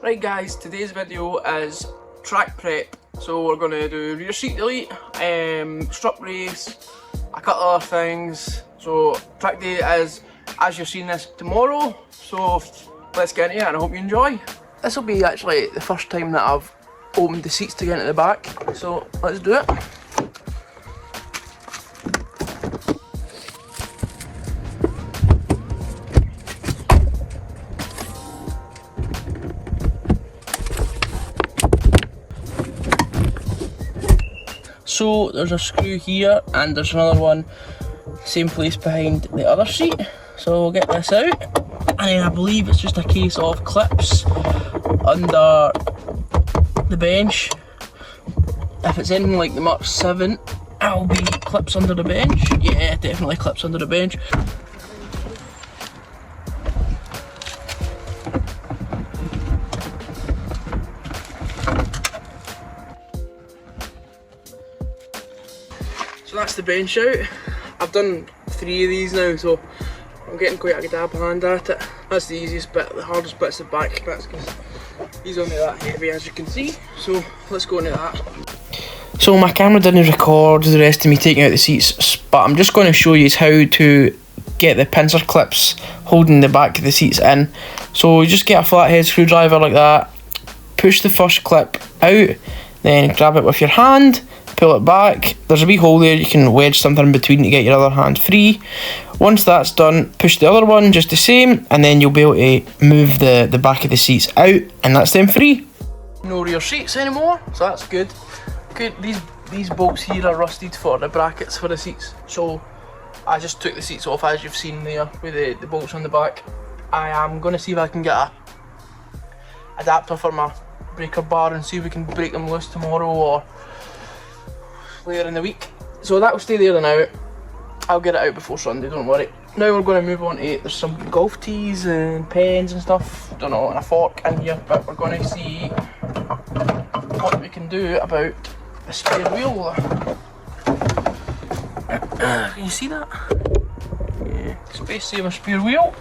Right guys, today's video is track prep. So we're going to do rear seat delete, strut race, a couple of other things. So track day is, as you're seeing this, tomorrow. So let's get into it and I hope you enjoy. This will be actually the first time that I've opened the seats to get into the back. So let's do it. So there's a screw here and there's another one same place behind the other seat. So we'll get this out, and then I believe it's just a case of clips under the bench. If it's anything like the Mark 7, it'll be clips under the bench. Yeah, definitely clips under the bench. So that's the bench out. I've done 3 of these now, so I'm getting quite a good dab hand at it. That's the easiest bit. The hardest bit's the back bits because he's only that heavy, as you can see. So let's go into that. So my camera didn't record the rest of me taking out the seats, but I'm just going to show you how to get the pincer clips holding the back of the seats in. So you just get a flathead screwdriver like that, push the first clip out, then grab it with your hand, pull it back. There's a wee hole there, you can wedge something in between to get your other hand free. Once that's done, push the other one just the same, and then you'll be able to move the back of the seats out, and that's them free. No rear seats anymore, so that's good. These bolts here are rusted for the brackets for the seats, so I just took the seats off as you've seen there with the bolts on the back. I am going to see if I can get a adapter for my breaker bar and see if we can break them loose tomorrow or later in the week. So that will stay there now. I'll get it out before Sunday, don't worry. Now we're going to move on to, there's some golf tees and pens and stuff, don't know, and a fork in here, but we're going to see what we can do about the spare wheel. Can you see that? Yeah, space saver spare wheel.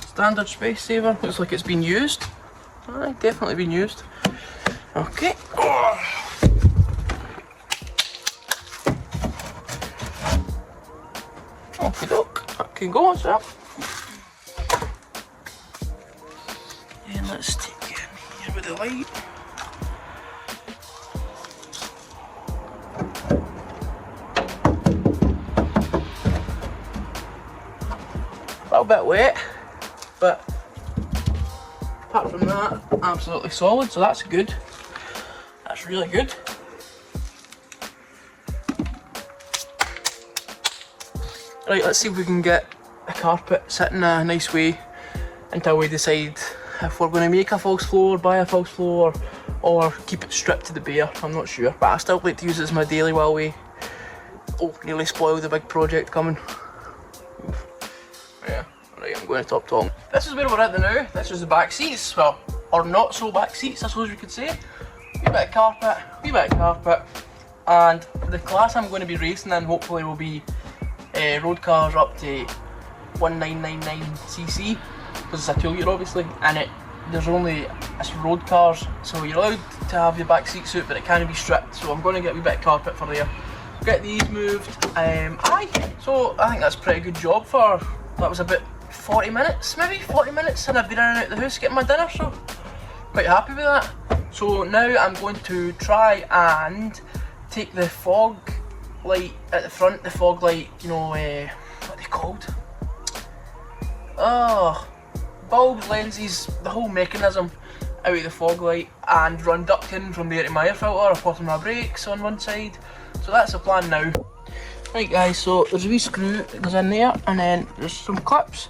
Standard space saver, looks like it's been used. Aye, definitely been used. Okay. Okie doke, that can go on, sir. And let's take it in here with the light. A little bit wet, but apart from that, absolutely solid, so that's good. That's really good. Right, let's see if we can get the carpet sitting a nice way until we decide if we're going to make a false floor, buy a false floor, or keep it stripped to the bare. I'm not sure, but I still like to use it as my daily while we nearly spoil the big project coming. Yeah, right, I'm going to top. This is where we're at the now. This is the back seats, well, or not so back seats, I suppose we could say. Wee bit of carpet, and the class I'm going to be racing in hopefully will be road cars up to 1999cc, because it's a 2 litre obviously, and there's road cars, so you're allowed to have your back seat suit, but it can't be stripped. So I'm going to get a wee bit of carpet for there, get these moved. So I think that's a pretty good job for, that was about 40 minutes, maybe 40 minutes, and I've been in and out the house getting my dinner, so quite happy with that. So now I'm going to try and take the fog light at the front, the fog light, you know, what are they called? Oh, bulbs, lenses, the whole mechanism out of the fog light, and run duct in from there to my air filter. I've put on my brakes on one side, so that's the plan now. Right guys, so there's a wee screw that goes in there, and then there's some clips.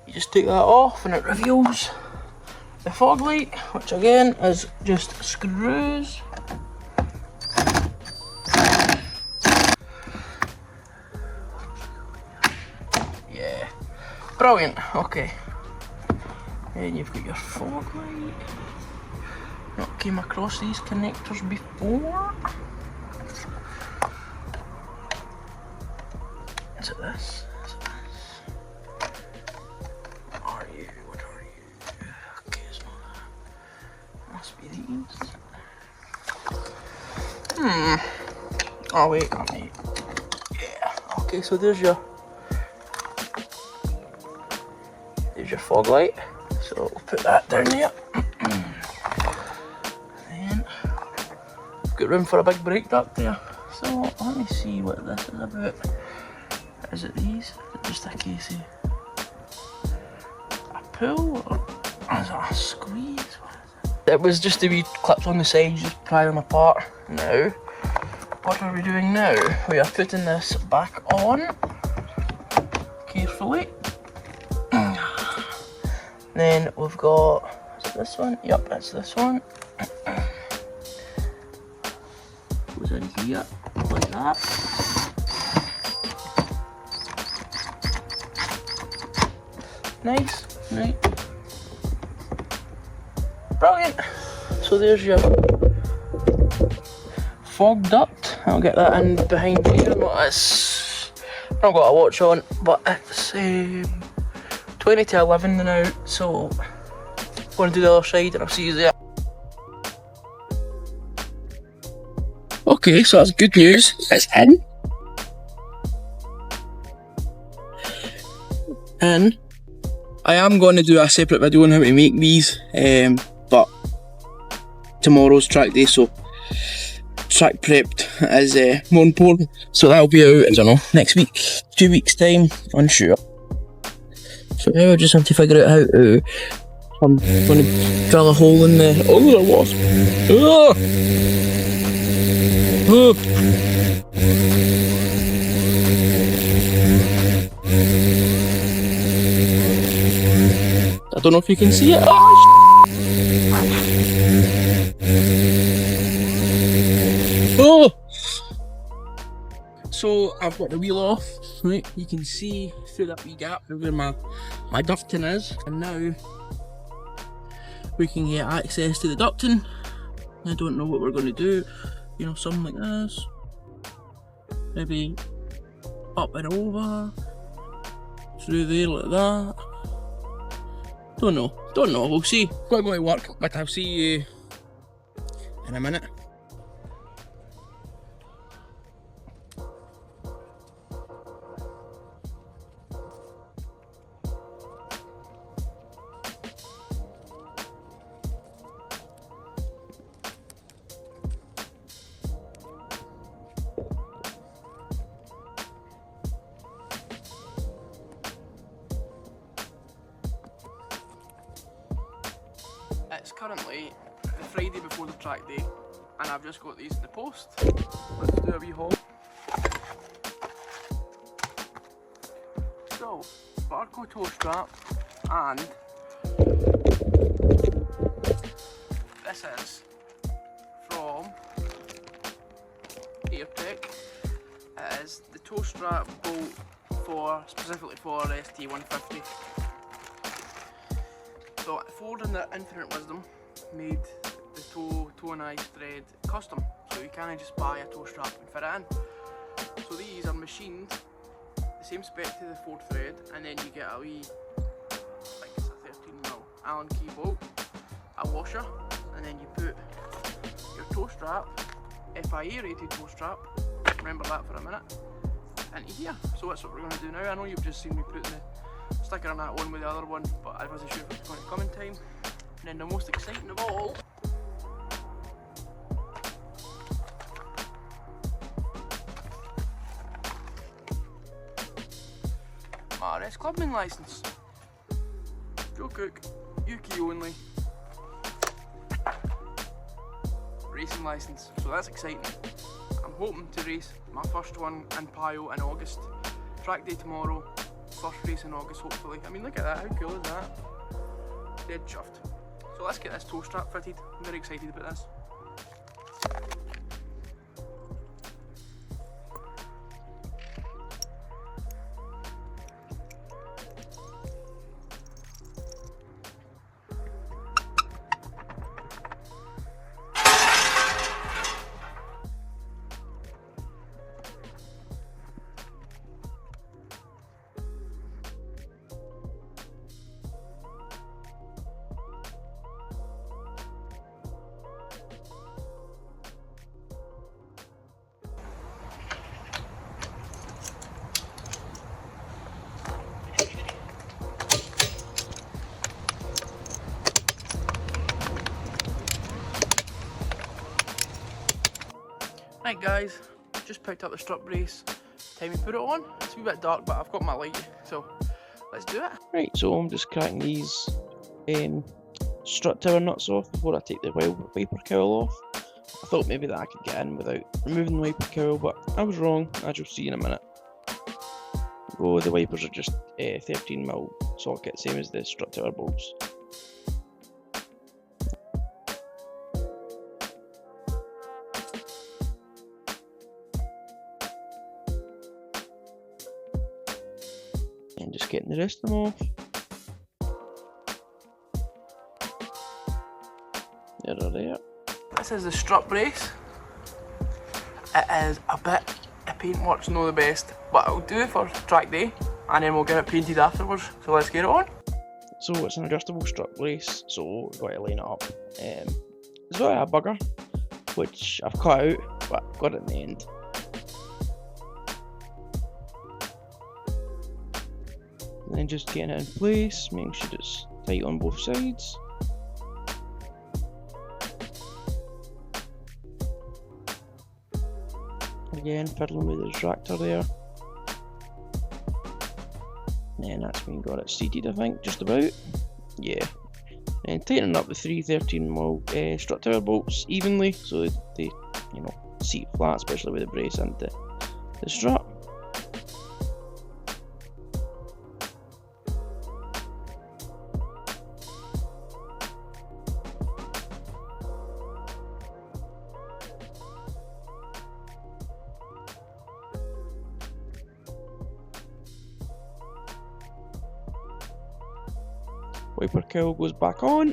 You just take that off and it reveals the fog light, which again is just screws. Yeah, brilliant. Okay, and you've got your fog light. Not came across these connectors before. Is it this? Oh wait, yeah. Okay, so there's your fog light. So we'll put that down there. Then we've got room for a big brake duct there. So let me see what this is about. Is it these? Is it just a case of a pull or is it a squeeze? It was just the wee clips on the side, just pry them apart. Now, what are we doing now? We are putting this back on carefully. Then we've got, is it this one? Yep, it's this one. Goes in here, like that. Nice, right. Brilliant. So there's your fog duct. I'll get that in behind here. I've not got a watch on, but it's 20 to 11 now, so I'm going to do the other side and I'll see you there. Okay, so that's good news. It's in. And I am going to do a separate video on how to make these, but tomorrow's track day, so track prepped is more important. So that'll be out, I don't know, next week, 2 weeks time, unsure. So now I just have to figure out how to, I'm going to drill a hole in the, oh, the wasp. Oh! Oh! I don't know if you can see it. Oh, oh! So I've got the wheel off, right? You can see through that wee gap where my ducting is, and now we can get access to the ducting. I don't know what we're going to do, you know, something like this, maybe up and over, through there like that. Don't know, we'll see. Quite going to work, but I'll see you in a minute. It's currently the Friday before the track day, and I've just got these in the post. Let's do a wee haul. So, Barco toe strap, and this is from Airtech. It is the toe strap bolt specifically for ST150. So Ford in their infinite wisdom made the toe and eye thread custom, so you can't just buy a toe strap and fit it in. So these are machined the same spec to the Ford thread, and then you get a wee, I think it's a 13mm Allen key bolt, a washer, and then you put your toe strap, FIA rated toe strap, remember that for a minute, into here. So that's what we're going to do now. I know you've just seen me putting the sticker on that one with the other one, but I wasn't sure if it was going to come in time. And then the most exciting of all, my RS Clubman licence. Joe Cook, UK only. Racing licence, so that's exciting. I'm hoping to race my first one in Pio in August. Track day tomorrow. First race in August, hopefully. I mean, look at that, how cool is that? Dead chuffed. So let's get this toe strap fitted. I'm very excited about this. Right guys, just picked up the strut brace. Time to put it on. It's a wee bit dark, but I've got my light, so let's do it. Right, so I'm just cracking these strut tower nuts off before I take the wiper cowl off. I thought maybe that I could get in without removing the wiper cowl, but I was wrong, as you'll see in a minute. Oh, the wipers are just 13mm socket, same as the strut tower bolts. And just getting the rest of them off. There. This is the strut brace. It is a bit, the paintwork's not the best, but it'll do for track day, and then we'll get it painted afterwards, so let's get it on. So it's an adjustable strut brace, so we've got to line it up. It's got a bugger, which I've cut out, but got it in the end. And then just getting it in place, making sure it's tight on both sides. Again, fiddling with the retractor there. And that's when got it seated, I think, just about. Yeah. And tightening up the three 13mm strut tower bolts evenly so they seat flat, especially with the brace and the strut. Wiper cowl goes back on.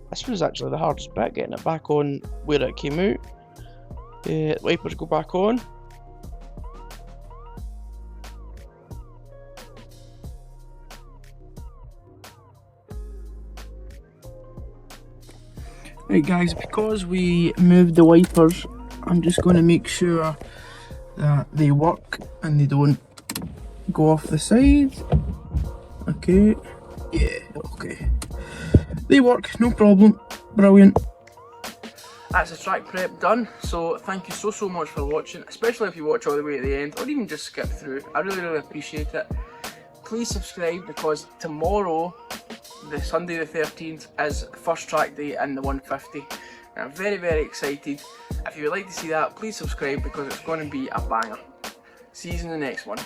This was actually the hardest bit, getting it back on where it came out. Wipers go back on. Right guys, because we moved the wipers, I'm just going to make sure that they work and they don't go off the side. Okay. Yeah, okay. They work, no problem. Brilliant. That's the track prep done, so thank you so much for watching, especially if you watch all the way to the end, or even just skip through. I really appreciate it. Please subscribe, because tomorrow, the Sunday the 13th, is first track day in the 150. And I'm very excited. If you would like to see that, please subscribe, because it's going to be a banger. See you in the next one.